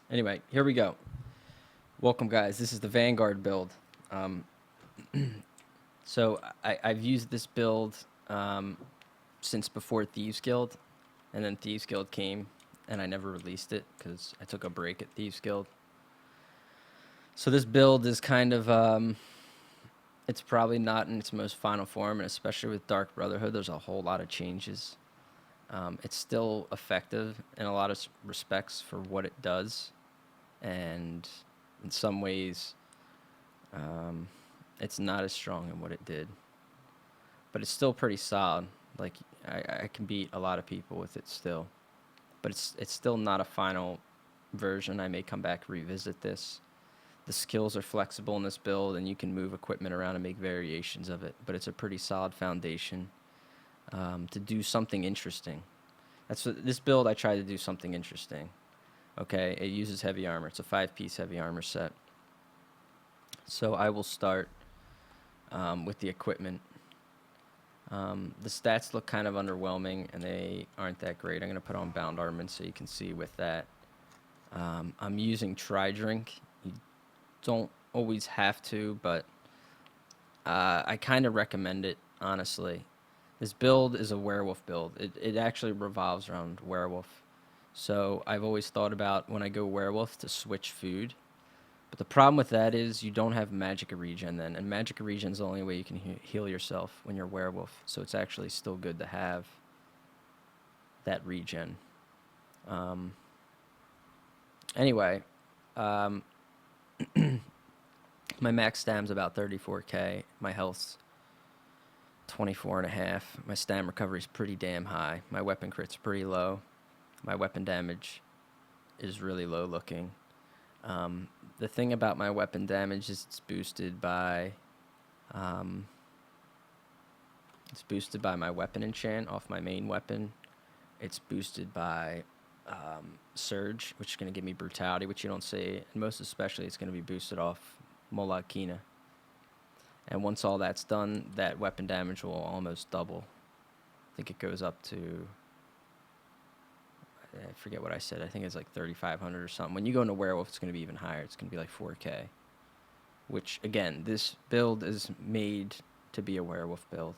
Anyway, here we go. Welcome, guys. This is the Vanguard build. Um, I've used this build since before Thieves Guild, and then Thieves Guild came, and I never released it because I took a break at Thieves Guild. So this build is kind of, it's probably not in its most final form, and especially with Dark Brotherhood, there's a whole lot of changes. It's still effective in a lot of respects for what it does, and in some ways, um, it's not as strong in what it did, but it's still pretty solid. Like I can beat a lot of people with it still, but it's still not a final version. I may come back revisit this. The skills are flexible in this build, and you can move equipment around and make variations of it. But it's a pretty solid foundation to do something interesting. That's what this build. I try to do something interesting. Okay, it uses heavy armor. It's a 5-piece heavy armor set. So I will start with the equipment. The stats look kind of underwhelming, and they aren't that great. I'm going to put on Bound Armament so you can see with that. I'm using Tri-Drink. You don't always have to, but I kind of recommend it, honestly. This build is a werewolf build. It actually revolves around werewolf. So I've always thought about when I go werewolf to switch food. But the problem with that is you don't have magic regen then, and magic regen is the only way you can heal yourself when you're werewolf. So it's actually still good to have that regen. Um, anyway, um, my max stam's about 34k. My health's 24 and a half. My stam recovery's pretty damn high. My weapon crit's pretty low. My weapon damage is really low looking. The thing about my weapon damage is um, it's boosted by my weapon enchant off my main weapon. It's boosted by Surge, which is going to give me brutality, which you don't see, and most especially it's going to be boosted off Molag Kina. And once all that's done, that weapon damage will almost double. I think it goes up to, I forget what I said. I think it's like 3,500 or something. When you go into Werewolf, it's going to be even higher. It's going to be like 4K. Which, again, this build is made to be a Werewolf build.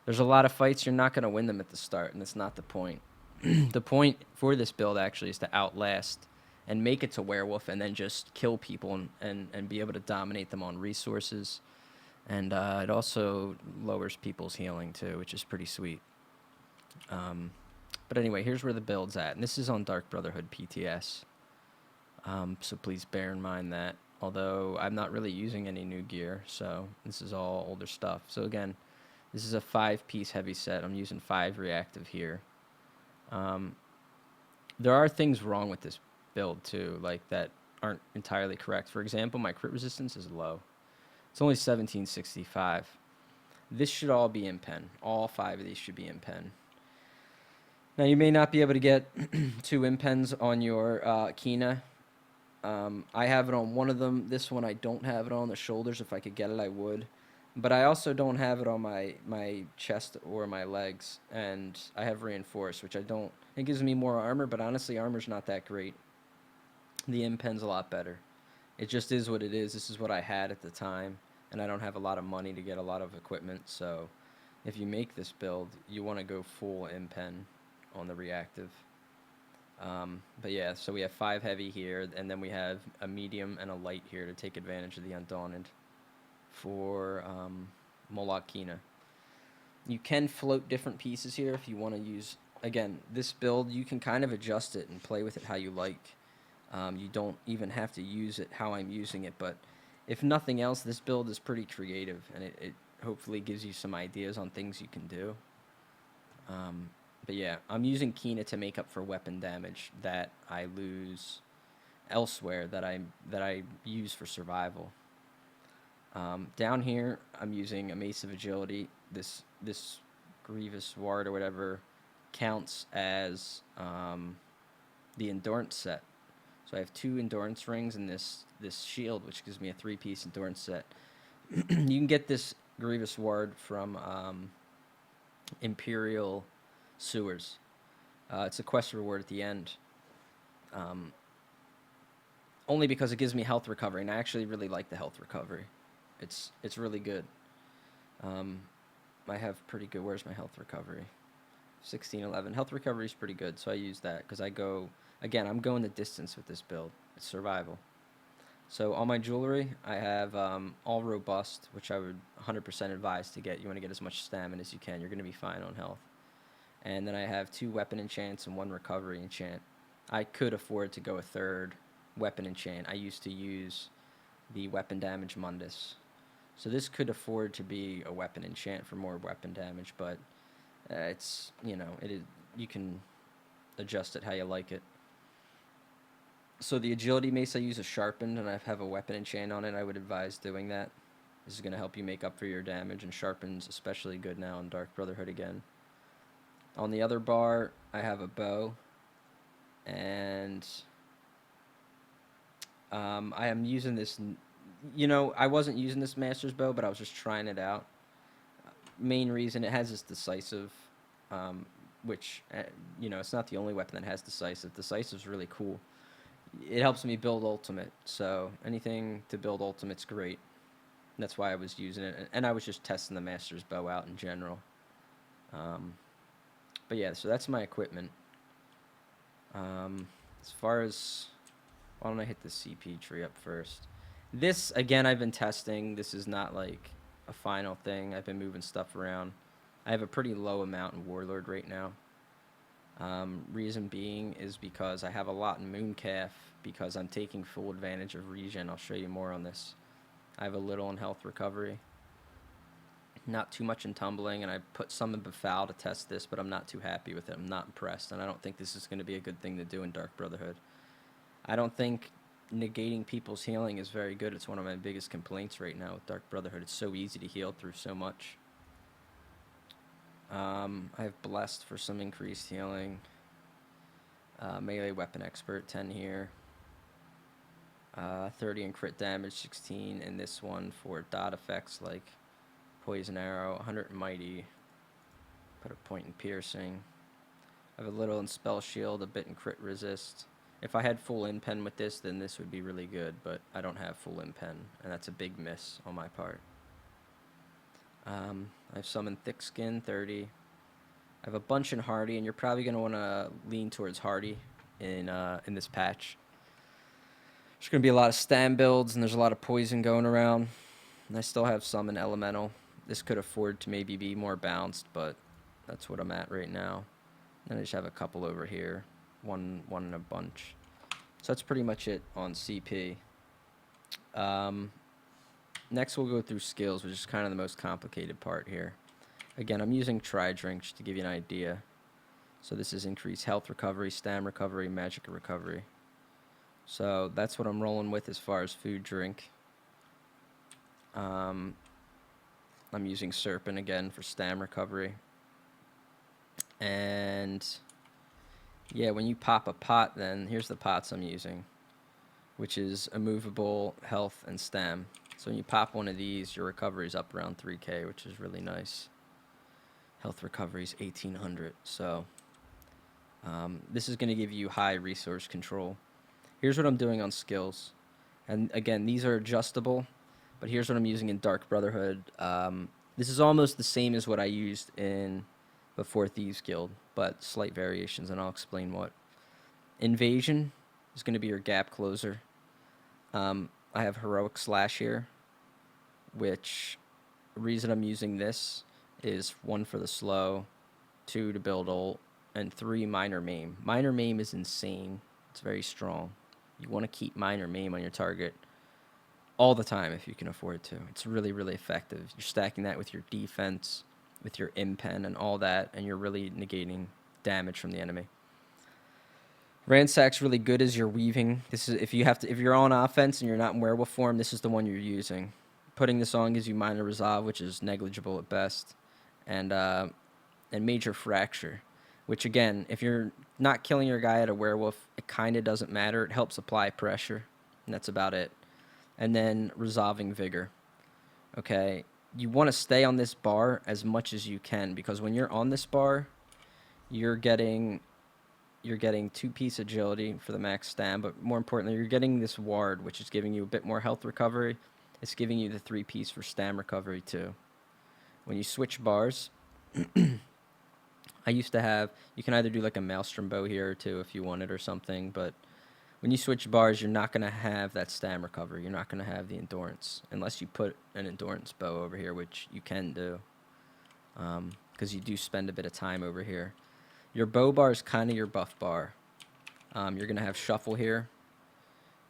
There's a lot of fights. You're not going to win them at the start, and that's not the point. The point for this build, actually, is to outlast and make it to Werewolf and then just kill people and be able to dominate them on resources. And it also lowers people's healing, too, which is pretty sweet. But anyway, here's where the build's at. And this is on Dark Brotherhood PTS. So please bear in mind that. Although I'm not really using any new gear, so this is all older stuff. So again, this is a 5-piece heavy set. I'm using 5 reactive here. There are things wrong with this build, too, like that aren't entirely correct. For example, my crit resistance is low. It's only 1765. This should all be in pen. All 5 of these should be in pen. Now, you may not be able to get 2 impens on your Kina. I have it on one of them. This one I don't have it on the shoulders. If I could get it, I would. But I also don't have it on my chest or my legs. And I have reinforced, which I don't. It gives me more armor, but honestly, armor's not that great. The impen's a lot better. It just is what it is. This is what I had at the time. And I don't have a lot of money to get a lot of equipment. So if you make this build, you want to go full impen on the reactive. But yeah, so we have 5 heavy here, and then we have a medium and a light here to take advantage of the Undaunted for Molag Kina. You can float different pieces here if you want to use. Again, this build, you can kind of adjust it and play with it how you like. You don't even have to use it how I'm using it, but if nothing else, this build is pretty creative, and it hopefully gives you some ideas on things you can do. But yeah, I'm using Kina to make up for weapon damage that I lose elsewhere that I use for survival. Down here, I'm using a Mace of Agility. This Grievous Ward or whatever counts as the Endurance set. So I have 2 Endurance rings and this shield, which gives me a 3-piece Endurance set. You can get this Grievous Ward from Imperial Sewers. It's a quest reward at the end. only because it gives me health recovery, and I actually really like the health recovery. It's really good. Um, I have pretty good. Where's my health recovery? 1611. Health recovery is pretty good, so I use that because I go again. I'm going the distance with this build. It's survival. So all my jewelry, I have all robust, which I would 100% advise to get. You want to get as much stamina as you can. You're going to be fine on health. And then I have 2 weapon enchants and 1 recovery enchant. I could afford to go a 3rd weapon enchant. I used to use the weapon damage Mundus. So this could afford to be a weapon enchant for more weapon damage, but it's, you can adjust it how you like it. So the agility mace I use is sharpened, and I have a weapon enchant on it. I would advise doing that. This is going to help you make up for your damage, and sharpen's especially good now in Dark Brotherhood again. On the other bar, I have a bow, and I am using this. I wasn't using this Master's Bow, but I was just trying it out. Main reason, it has this decisive, which, it's not the only weapon that has decisive. Decisive's really cool. It helps me build ultimate, so anything to build ultimate's great. That's why I was using it, and I was just testing the Master's Bow out in general. But yeah, so that's my equipment. As far as, why don't I hit the CP tree up first? This, again, I've been testing. This is not like a final thing. I've been moving stuff around. I have a pretty low amount in Warlord right now. Reason being is because I have a lot in Mooncalf because I'm taking full advantage of regen. I'll show you more on this. I have a little in health recovery. Not too much in tumbling, and I put some in Befoul to test this, but I'm not too happy with it. I'm not impressed, and I don't think this is going to be a good thing to do in Dark Brotherhood. I don't think negating people's healing is very good. It's one of my biggest complaints right now with Dark Brotherhood. It's so easy to heal through so much. I have Blessed for some increased healing. Melee Weapon Expert, 10 here. 30 in crit damage, 16 in this one for dot effects like Poison Arrow, 100 in Mighty. Put a point in Piercing. I have a little in Spell Shield, a bit in crit resist. If I had full impen with this, then this would be really good, but I don't have full impen, and that's a big miss on my part. I have some in Thick Skin, 30. I have a bunch in Hardy, and you're probably going to want to lean towards Hardy in this patch. There's going to be a lot of Stam builds, and there's a lot of poison going around. And I still have some in Elemental. This could afford to maybe be more balanced, but that's what I'm at right now. And I just have a couple over here. One in a bunch. So that's pretty much it on CP. Next we'll go through skills, which is kind of the most complicated part here. Again, I'm using Tri-Drink to give you an idea. So this is increased health recovery, stam recovery, magic recovery. So that's what I'm rolling with as far as food, drink. I'm using Serpent again for stam recovery. And yeah, when you pop a pot, then here's the pots I'm using, which is immovable, health, and stam. So when you pop one of these, your recovery is up around 3k, which is really nice. Health recovery is 1800. So this is going to give you high resource control. Here's what I'm doing on skills. And again, these are adjustable, but here's what I'm using in Dark Brotherhood. This is almost the same as what I used in before Thieves Guild, but slight variations, and I'll explain what. Invasion is going to be your gap closer. I have Heroic Slash here, which the reason I'm using this is 1 for the slow, 2 to build ult, and 3 Minor Maim. Minor Maim is insane. It's very strong. You want to keep Minor Maim on your target all the time if you can afford to. It's really, really effective. You're stacking that with your defense, with your impen and all that, and you're really negating damage from the enemy. Ransack's really good as you're weaving. This is if you're on offense and you're not in werewolf form, this is the one you're using. Putting this on gives you minor resolve, which is negligible at best, and major fracture, which again, if you're not killing your guy at a werewolf, it kind of doesn't matter. It helps apply pressure, and that's about it. And then resolving vigor. Okay, you want to stay on this bar as much as you can, because when you're on this bar, you're getting you're getting 2-piece agility for the max stam, but more importantly, you're getting this ward, which is giving you a bit more health recovery. It's giving you the 3-piece for stam recovery too. When you switch bars, I used to have, you can either do like a Maelstrom bow here or two if you wanted or something, but when you switch bars, you're not going to have that stam recovery. You're not going to have the endurance unless you put an endurance bow over here, which you can do, because you do spend a bit of time over here. Your bow bar is kind of your buff bar. You're going to have shuffle here.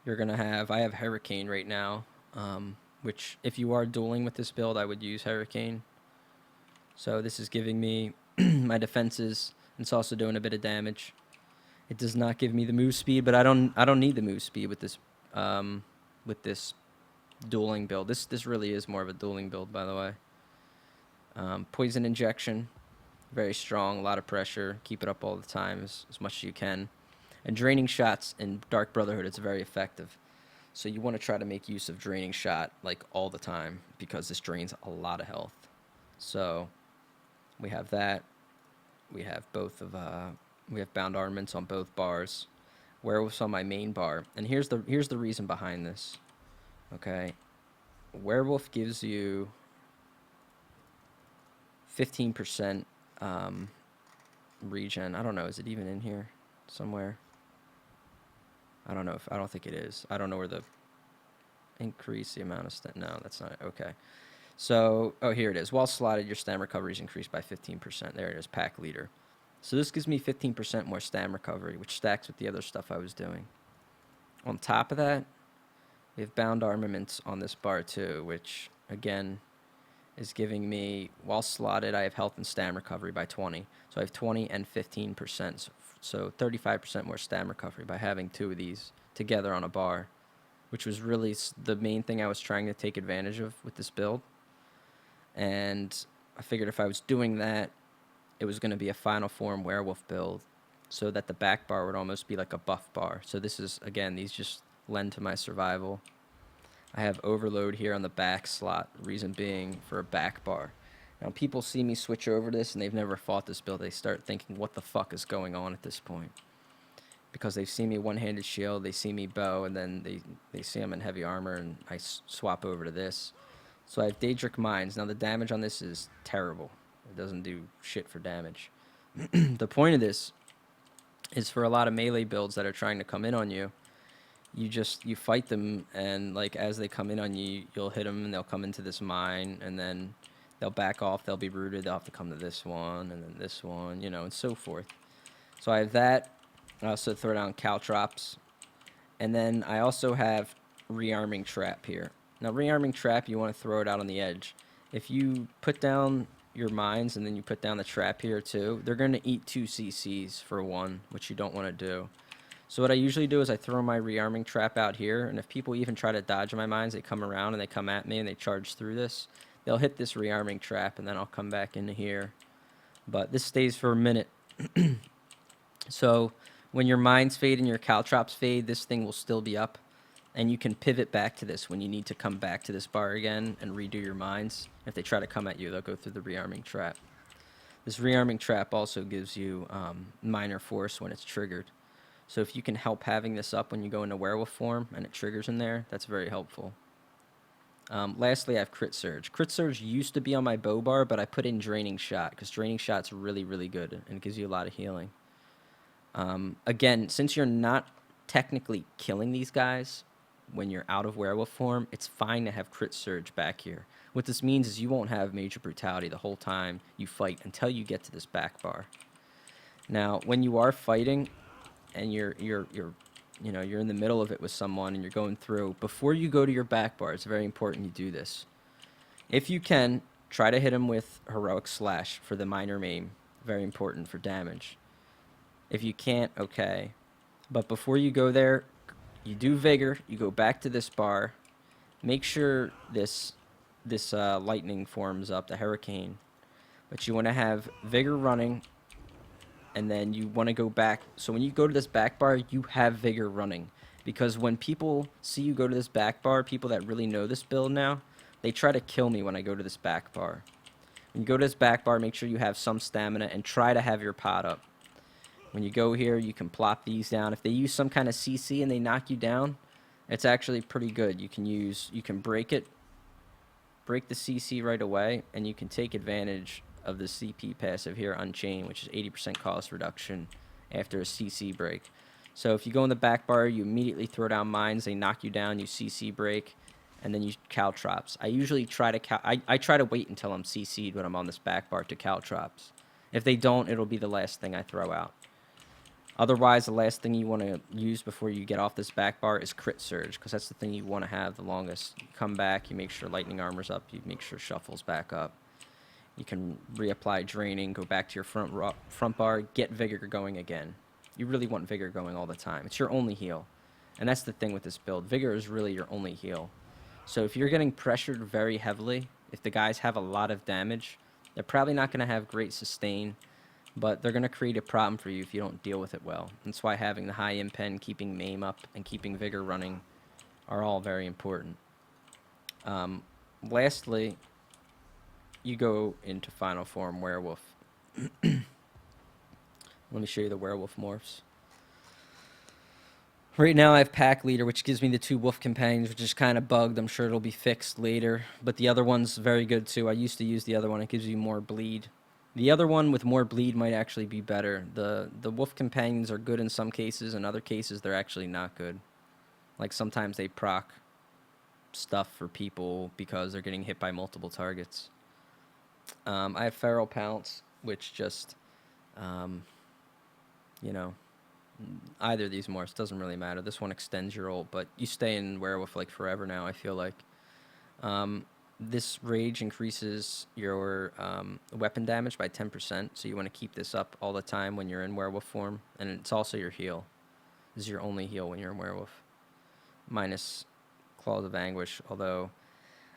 You're going to have, I have Hurricane right now, which if you are dueling with this build, I would use Hurricane. So this is giving me my defenses. It's also doing a bit of damage. It does not give me the move speed, but I don't need the move speed with this dueling build. This really is more of a dueling build, by the way. Poison injection, very strong, a lot of pressure. Keep it up all the time as much as you can. And draining shots in Dark Brotherhood, it's very effective. So you want to try to make use of draining shot like all the time because this drains a lot of health. So we have that. We have both of we have bound armaments on both bars. Werewolf's on my main bar, and here's the reason behind this. Okay, Werewolf gives you 15% regen. I don't know. Is it even in here somewhere? I don't know. I don't think it is. I don't know where the increase the amount of stam. No, that's not it. Okay. So, oh, here it is. While slotted, your stam recovery is increased by 15%. There it is, pack leader. So this gives me 15% more stam recovery, which stacks with the other stuff I was doing. On top of that, we have bound armaments on this bar too, which, again, is giving me, while slotted, I have health and stam recovery by 20. So I have 20 and 15%. So 35% more stam recovery by having 2 of these together on a bar, which was really the main thing I was trying to take advantage of with this build. And I figured if I was doing that, it was going to be a final form werewolf build so that the back bar would almost be like a buff bar. So this is, again, these just lend to my survival. I have overload here on the back slot, reason being for a back bar. Now, people see me switch over this and they've never fought this build. They start thinking, what the fuck is going on at this point? Because they've seen me one-handed shield, they see me bow, and then they see I'm in heavy armor, and I swap over to this. So I have Daedric Mines. Now, the damage on this is terrible. It doesn't do shit for damage. The point of this is for a lot of melee builds that are trying to come in on you, you fight them, and like as they come in on you, you'll hit them, and they'll come into this mine, and then they'll back off, they'll be rooted, they'll have to come to this one, and then this one, you know, and so forth. So I have that. I also throw down caltrops. And then I also have rearming trap here. Now, rearming trap, you want to throw it out on the edge. If you put down your mines and then you put down the trap here too, they're going to eat 2 CCs for 1, which you don't want to do. So what I usually do is I throw my rearming trap out here, and if people even try to dodge my mines, they come around and they come at me and they charge through this. They'll hit this rearming trap, and then I'll come back into here. But this stays for a minute. So when your mines fade and your caltrops fade, this thing will still be up. And you can pivot back to this when you need to come back to this bar again and redo your mines. If they try to come at you, they'll go through the rearming trap. This rearming trap also gives you minor force when it's triggered. So if you can help having this up when you go into werewolf form and it triggers in there, that's very helpful. Lastly, I have Crit Surge. Crit Surge used to be on my bow bar, but I put in Draining Shot because Draining Shot's really, really good and it gives you a lot of healing. Again, since you're not technically killing these guys when you're out of werewolf form, it's fine to have Crit Surge back here. What this means is you won't have major brutality the whole time you fight until you get to this back bar. Now, when you are fighting and you're in the middle of it with someone and you're going through, before you go to your back bar, it's very important you do this. If you can, try to hit him with Heroic Slash for the minor maim. Very important for damage. If you can't, okay. But before you go there, you do Vigor, you go back to this bar, make sure this lightning forms up, the Hurricane. But you want to have Vigor running, and then you want to go back. So when you go to this back bar, you have Vigor running. Because when people see you go to this back bar, people that really know this build now, they try to kill me when I go to this back bar. When you go to this back bar, make sure you have some stamina and try to have your pot up. When you go here, you can plop these down. If they use some kind of CC and they knock you down, it's actually pretty good. You can break the CC right away, and you can take advantage of the CP passive here, Unchain, which is 80% cost reduction after a CC break. So if you go in the back bar, you immediately throw down mines, they knock you down, you CC break, and then you caltrops. I usually try to I try to wait until I'm CC'd when I'm on this back bar to caltrops. If they don't, it'll be the last thing I throw out. Otherwise, the last thing you want to use before you get off this back bar is crit surge, because that's the thing you want to have the longest. You come back, you make sure lightning armor's up, you make sure shuffle's back up. You can reapply draining, go back to your front bar, get vigor going again. You really want vigor going all the time. It's your only heal. And that's the thing with this build. Vigor is really your only heal. So if you're getting pressured very heavily, if the guys have a lot of damage, they're probably not going to have great sustain, but they're going to create a problem for you if you don't deal with it well. That's why having the high impen, keeping maim up, and keeping vigor running are all very important. Lastly, you go into final form werewolf. Let me show you the werewolf morphs. Right now I have pack leader, which gives me the 2 wolf companions, which is kind of bugged. I'm sure it'll be fixed later, but the other one's very good too. I used to use the other one. It gives you more bleed. The other one with more bleed might actually be better. The wolf companions are good in some cases. In other cases, they're actually not good. Like sometimes they proc stuff for people because they're getting hit by multiple targets. I have feral pounce, which just, you know, either of these morphs doesn't really matter. This one extends your ult, but you stay in werewolf like forever now, I feel like. This rage increases your weapon damage by 10%, so you want to keep this up all the time when you're in werewolf form, and it's also your heal. This is your only heal when you're in werewolf, minus Claws of Anguish, although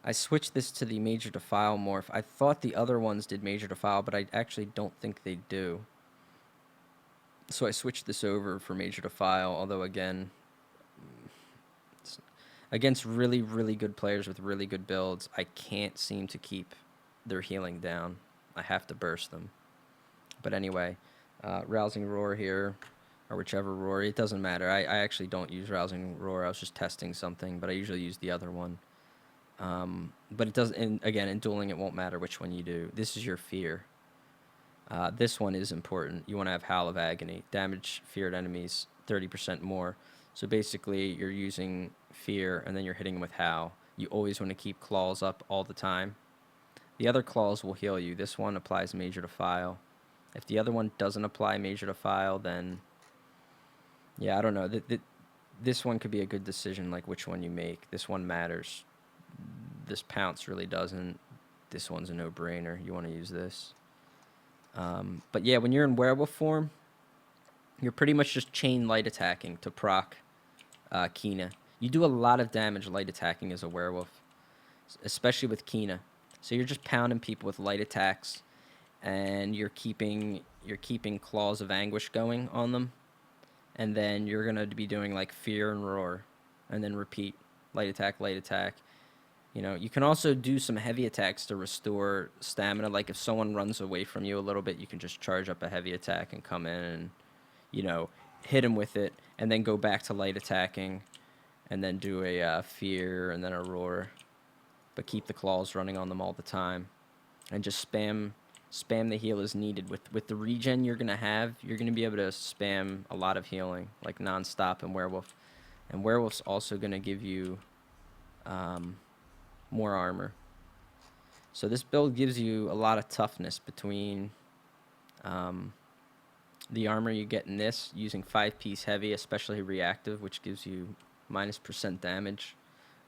I switched this to the Major Defile morph. I thought the other ones did Major Defile, but I actually don't think they do. So I switched this over for Major Defile, although again, against really, really good players with really good builds, I can't seem to keep their healing down. I have to burst them. But anyway, Rousing Roar here, or whichever Roar, it doesn't matter. I actually don't use Rousing Roar. I was just testing something, but I usually use the other one. But it doesn't, and again, in dueling, it won't matter which one you do. This is your fear. This one is important. You want to have Howl of Agony. Damage feared enemies 30% more. So basically, you're using fear, and then you're hitting them with Howl. You always want to keep claws up all the time. The other claws will heal you. This one applies Major Defile. If the other one doesn't apply Major Defile, then, yeah, I don't know. This one could be a good decision, like which one you make. This one matters. This Pounce really doesn't. This one's a no-brainer. You want to use this. But yeah, when you're in werewolf form, you're pretty much just chain light attacking to proc Kina. You do a lot of damage light attacking as a werewolf, especially with Kina. So you're just pounding people with light attacks, and you're keeping Claws of Anguish going on them, and then you're gonna be doing like Fear and Roar, and then repeat light attack, light attack. You know, you can also do some heavy attacks to restore stamina. Like if someone runs away from you a little bit, you can just charge up a heavy attack and come in and, you know, hit him with it, and then go back to light attacking, and then do a Fear and then a Roar. But keep the claws running on them all the time, and just spam the heal as needed. With the regen you're gonna have, you're gonna be able to spam a lot of healing like non-stop in werewolf, and werewolf's also gonna give you more armor. So this build gives you a lot of toughness between the armor you get in this using 5-piece heavy, especially reactive, which gives you -% damage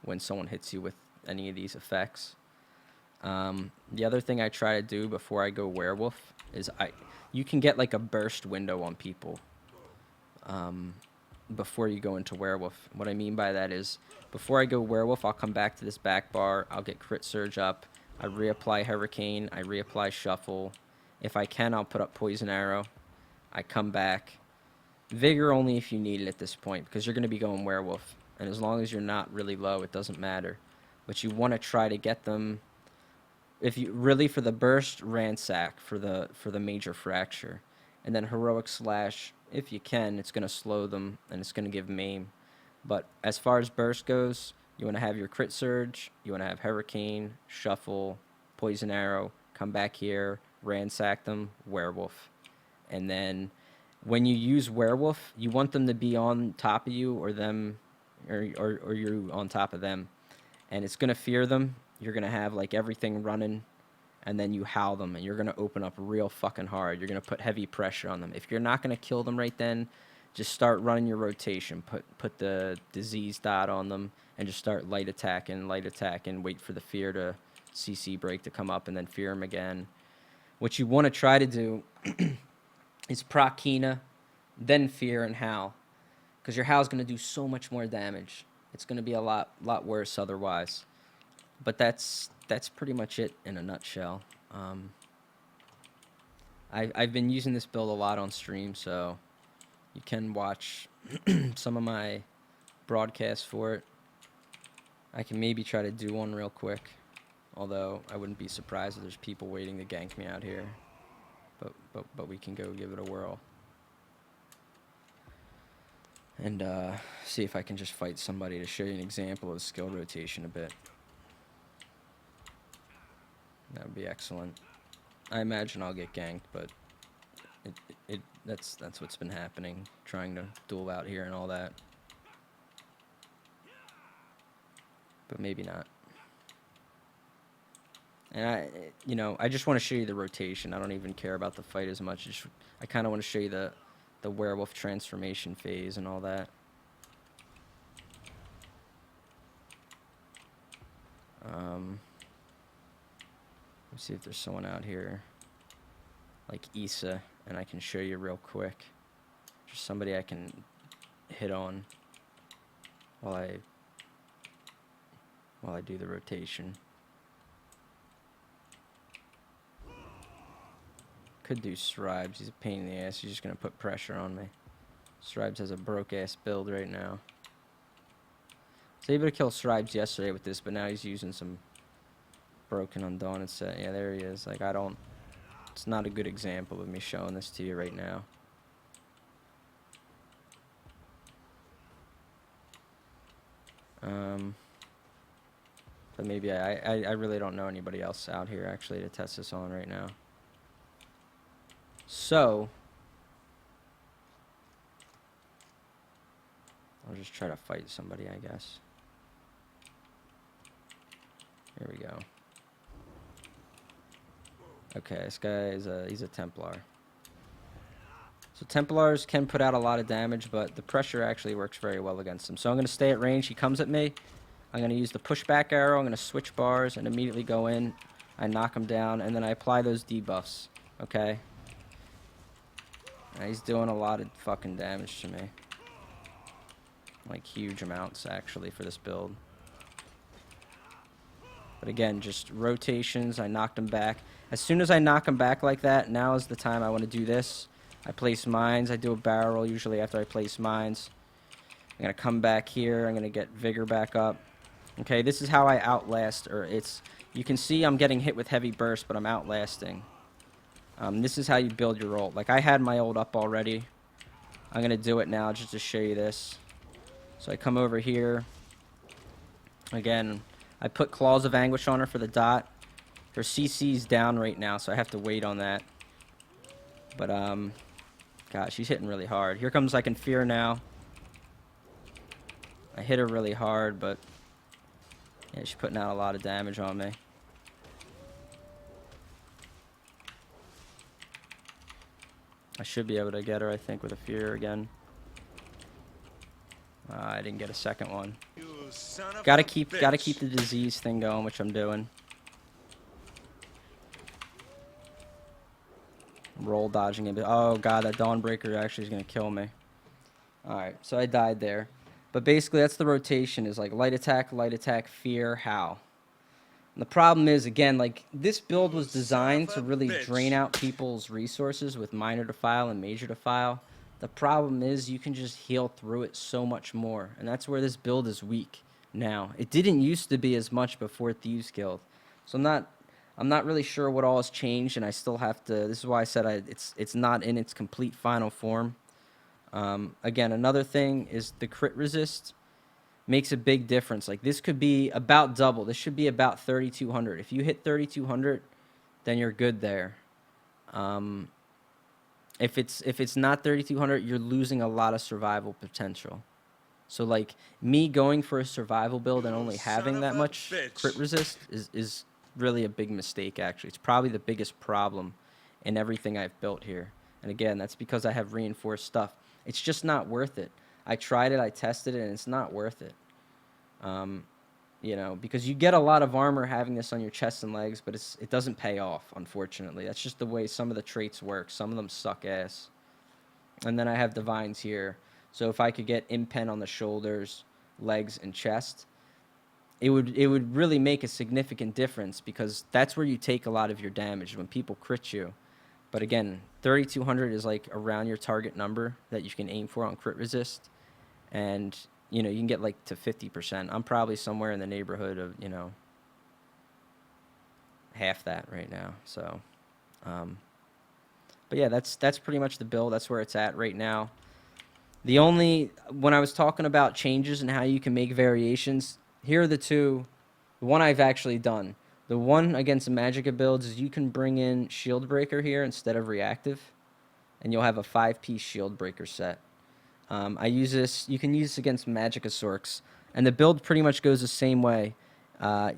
when someone hits you with any of these effects. The other thing I try to do before I go werewolf is you can get like a burst window on people before you go into werewolf. What I mean by that is, before I go werewolf, I'll come back to this back bar, I'll get crit surge up, I reapply hurricane, I reapply shuffle. If I can, I'll put up poison arrow. I come back. Vigor only if you need it at this point, because you're going to be going werewolf, and as long as you're not really low, it doesn't matter. But you want to try to get them, if you for the burst, ransack for the major fracture, and then heroic slash if you can, it's going to slow them, and it's going to give maim. But as far as burst goes, you want to have your crit surge, you want to have hurricane, shuffle, poison arrow, come back here, ransack them, werewolf. And then when you use werewolf, you want them to be on top of you or them, or you on top of them. And it's going to fear them. You're going to have like everything running, and then you howl them, and you're going to open up real fucking hard. You're going to put heavy pressure on them. If you're not going to kill them right then, just start running your rotation. Put the disease dot on them, and just start light attack, and wait for the fear to CC break to come up, and then fear them again. What you want to try to do is proc Kina, then fear and howl, because your howl's going to do so much more damage. It's going to be a lot worse otherwise. But that's pretty much it in a nutshell. I've been using this build a lot on stream, so you can watch some of my broadcasts for it. I can maybe try to do one real quick, although I wouldn't be surprised if there's people waiting to gank me out here. But we can go give it a whirl. And see if I can just fight somebody to show you an example of skill rotation a bit. That would be excellent. I imagine I'll get ganked, but that's what's been happening, trying to duel out here and all that. But maybe not. And I just want to show you the rotation. I don't even care about the fight as much. I kind of want to show you the werewolf transformation phase and all that. Let's see if there's someone out here like Issa, and I can show you real quick. Just somebody I can hit on while I do the rotation. Could do Scribes. He's a pain in the ass. He's just gonna put pressure on me. Scribes has a broke ass build right now. I was able to kill Scribes yesterday with this, but now he's using some broken undaunted set. Yeah, there he is. Like, it's not a good example of me showing this to you right now. But maybe I really don't know anybody else out here actually to test this on right now. So I'll just try to fight somebody, I guess. Here we go. Okay, this guy he's a Templar. So Templars can put out a lot of damage, but the pressure actually works very well against him. So I'm going to stay at range. He comes at me. I'm going to use the pushback arrow. I'm going to switch bars and immediately go in. I knock him down, and then I apply those debuffs. Okay? Now he's doing a lot of fucking damage to me. Like, huge amounts, actually, for this build. But again, just rotations. I knocked him back. As soon as I knock him back like that, now is the time I want to do this. I place mines. I do a barrel usually after I place mines. I'm going to come back here. I'm going to get vigor back up. Okay, this is how I outlast. You can see I'm getting hit with heavy burst, but I'm outlasting. This is how you build your ult. Like, I had my ult up already. I'm going to do it now just to show you this. So I come over here. Again, I put Claws of Anguish on her for the dot. Her CC's down right now, so I have to wait on that. But, God, she's hitting really hard. Here comes I can fear now. I hit her really hard, but yeah, she's putting out a lot of damage on me. I should be able to get her, I think, with a fear again. I didn't get a second one. Gotta keep the disease thing going, which I'm doing. Roll dodging it. Oh god, that Dawnbreaker actually is gonna kill me. Alright, so I died there. But basically that's the rotation, is like light attack, fear, howl. And the problem is, again, like, this build was designed to really drain out people's resources with minor defile and major defile. The problem is you can just heal through it so much more. And that's where this build is weak now. It didn't used to be as much before Thieves Guild. So I'm not really sure what all has changed, and I still have to. This is why I said it's not in its complete final form. Again, another thing is the crit resist makes a big difference. Like this could be about double. This should be about 3,200. If you hit 3,200, then you're good there. If it's not 3,200, you're losing a lot of survival potential. So like me going for a survival build and only having that much crit resist is really a big mistake. Actually, it's probably the biggest problem in everything I've built here. And again, that's because I have reinforced stuff. It's just not worth it. I tried it, I tested it, and it's not worth it. You know, because you get a lot of armor having this on your chest and legs, but it doesn't pay off, unfortunately. That's just the way some of the traits work. Some of them suck ass. And then I have divines here. So if I could get impen on the shoulders, legs, and chest, it would really make a significant difference, because that's where you take a lot of your damage when people crit you. But again, 3,200 is like around your target number that you can aim for on crit resist. And you know, you can get like to 50%. I'm probably somewhere in the neighborhood of, you know, half that right now. So, but yeah, that's pretty much the build. That's where it's at right now. When I was talking about changes and how you can make variations, here are the two. The one I've actually done. The one against the Magicka builds is you can bring in Shield Breaker here instead of Reactive, and you'll have a 5-piece Shield Breaker set. I use this. You can use this against Magicka Sorcs, and the build pretty much goes the same way.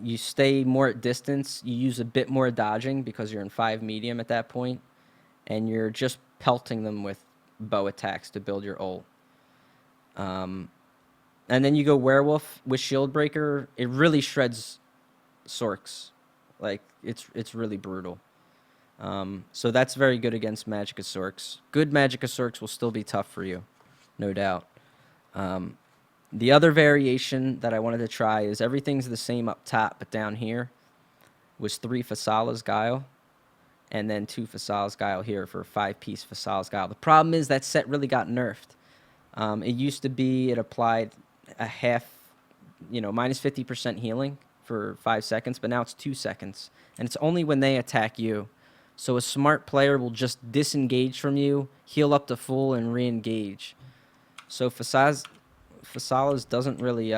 You stay more at distance. You use a bit more dodging because you're in 5 medium at that point, and you're just pelting them with bow attacks to build your ult. And then you go Werewolf with Shield Breaker. It really shreds Sorcs. Like it's really brutal. So that's very good against Magicka Sorcs. Good Magicka Sorcs will still be tough for you, no doubt. The other variation that I wanted to try is everything's the same up top, but down here was 3 Fasala's Guile, and then 2 Fasala's Guile here for a 5-piece Fasala's Guile. The problem is that set really got nerfed. It used to be it applied a half, you know, minus 50% healing for 5 seconds, but now it's 2 seconds, and it's only when they attack you. So a smart player will just disengage from you, heal up to full, and re-engage. So Fasala's doesn't really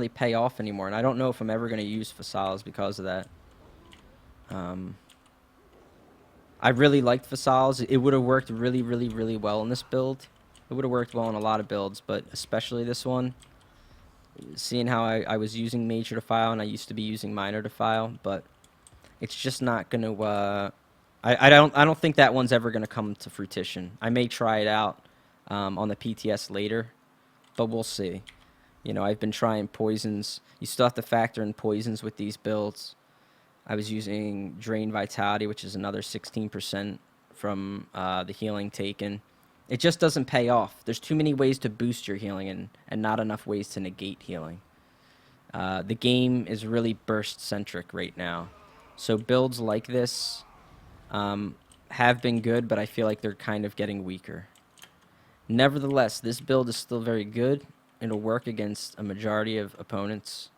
pay off anymore, and I don't know if I'm ever going to use Fasala's because of that. I really liked Fasala's. It would have worked really, really, really well in this build. It would have worked well in a lot of builds, but especially this one. Seeing how I was using Major Defile and I used to be using Minor Defile, but it's just not going to... I don't think that one's ever going to come to fruition. I may try it out on the PTS later, but we'll see. You know, I've been trying poisons. You still have to factor in poisons with these builds. I was using Drain Vitality, which is another 16% from the healing taken. It just doesn't pay off. There's too many ways to boost your healing and not enough ways to negate healing. The game is really burst-centric right now. So builds like this have been good, but I feel like they're kind of getting weaker. Nevertheless, this build is still very good. It'll work against a majority of opponents.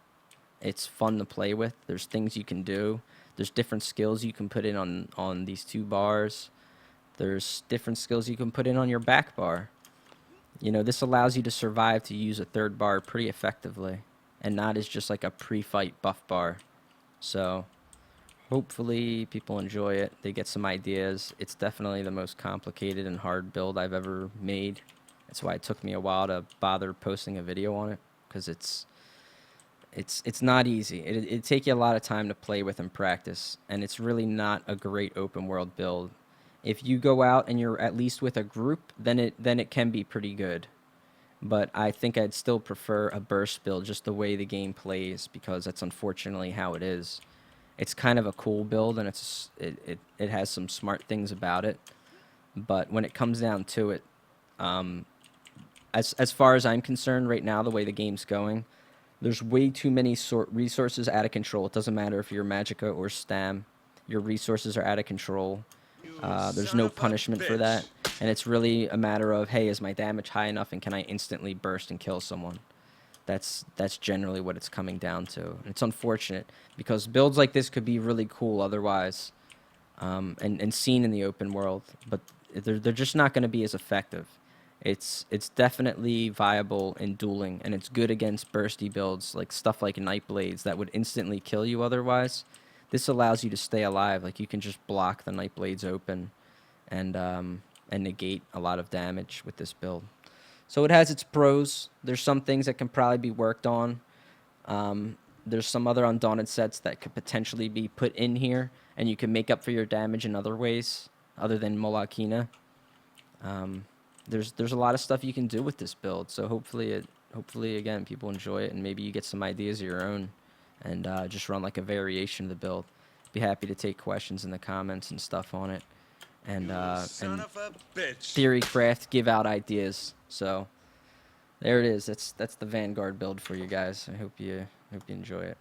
It's fun to play with. There's things you can do. There's different skills you can put in on these 2 bars. There's different skills you can put in on your back bar. You know, this allows you to survive to use a 3rd bar pretty effectively, and not as just like a pre-fight buff bar. So hopefully people enjoy it. They get some ideas. It's definitely the most complicated and hard build I've ever made. That's why it took me a while to bother posting a video on it, because it's not easy. It'd take you a lot of time to play with and practice, and it's really not a great open world build. If you go out and you're at least with a group, then it can be pretty good. But I think I'd still prefer a burst build, just the way the game plays, because that's unfortunately how it is. It's kind of a cool build, and it has some smart things about it. But when it comes down to it, as far as I'm concerned right now, the way the game's going, there's way too many resources out of control. It doesn't matter if you're Magicka or Stam. Your resources are out of control. There's no punishment for that. And it's really a matter of, hey, is my damage high enough and can I instantly burst and kill someone? That's generally what it's coming down to. And it's unfortunate because builds like this could be really cool otherwise, and seen in the open world. But they're just not going to be as effective. It's definitely viable in dueling, and it's good against bursty builds, like stuff like Night Blades that would instantly kill you otherwise. This allows you to stay alive. Like, you can just block the Night Blades open and negate a lot of damage with this build. So it has its pros. There's some things that can probably be worked on. There's some other Undaunted sets that could potentially be put in here, and you can make up for your damage in other ways other than Molakina. There's a lot of stuff you can do with this build. So hopefully again, people enjoy it, and maybe you get some ideas of your own, and just run like a variation of the build. Be happy to take questions in the comments and stuff on it, and theory craft, give out ideas. So there it is. That's the Vanguard build for you guys. I hope you enjoy it.